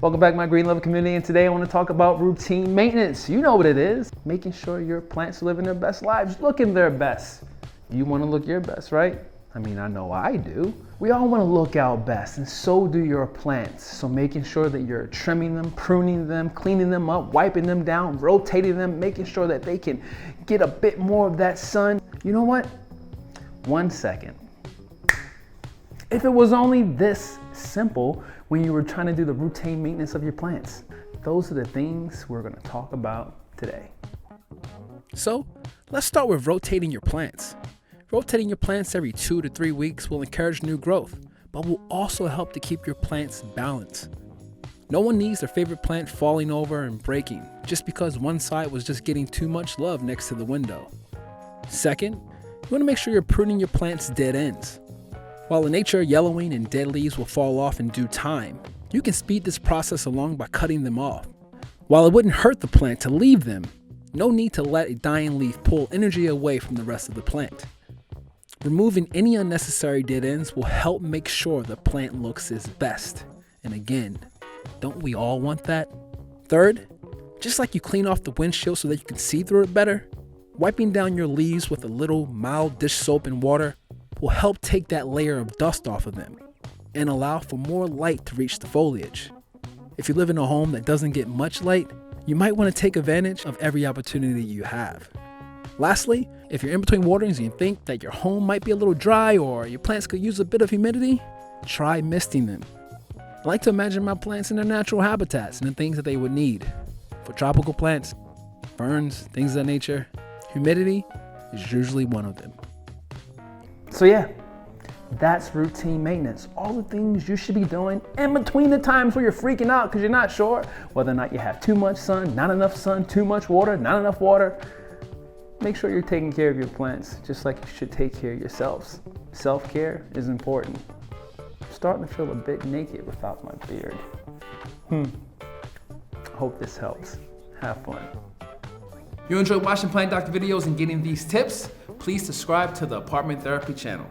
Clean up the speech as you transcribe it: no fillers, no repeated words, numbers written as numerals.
Welcome back, my green lover community, and today I want to talk about routine maintenance. You know what it is. Making sure your plants are living their best lives, looking their best. You want to look your best, right? I mean, I know I do. We all want to look our best, and so do your plants. So making sure that you're trimming them, pruning them, cleaning them up, wiping them down, rotating them, making sure that they can get a bit more of that sun. You know what? 1 second. If it was only this simple when you were trying to do the routine maintenance of your plants. Those are the things we're going to talk about today. So let's start with rotating your plants. Rotating your plants every 2 to 3 weeks will encourage new growth, but will also help to keep your plants balanced. No one needs their favorite plant falling over and breaking just because one side was just getting too much love next to the window. Second, you want to make sure you're pruning your plants' dead ends. While in nature, yellowing and dead leaves will fall off in due time, you can speed this process along by cutting them off. While it wouldn't hurt the plant to leave them, no need to let a dying leaf pull energy away from the rest of the plant. Removing any unnecessary dead ends will help make sure the plant looks its best. And again, don't we all want that? Third, just like you clean off the windshield so that you can see through it better, wiping down your leaves with a little mild dish soap and water will help take that layer of dust off of them and allow for more light to reach the foliage. If you live in a home that doesn't get much light, you might want to take advantage of every opportunity you have. Lastly, if you're in between waterings and you think that your home might be a little dry or your plants could use a bit of humidity, try misting them. I like to imagine my plants in their natural habitats and the things that they would need. For tropical plants, ferns, things of that nature, humidity is usually one of them. So yeah, that's routine maintenance. All the things you should be doing in between the times where you're freaking out because you're not sure whether or not you have too much sun, not enough sun, too much water, not enough water. Make sure you're taking care of your plants just like you should take care of yourselves. Self-care is important. I'm starting to feel a bit naked without my beard. I hope this helps. Have fun. You enjoy watching plant doctor videos and getting these tips? Please subscribe to the Apartment Therapy channel.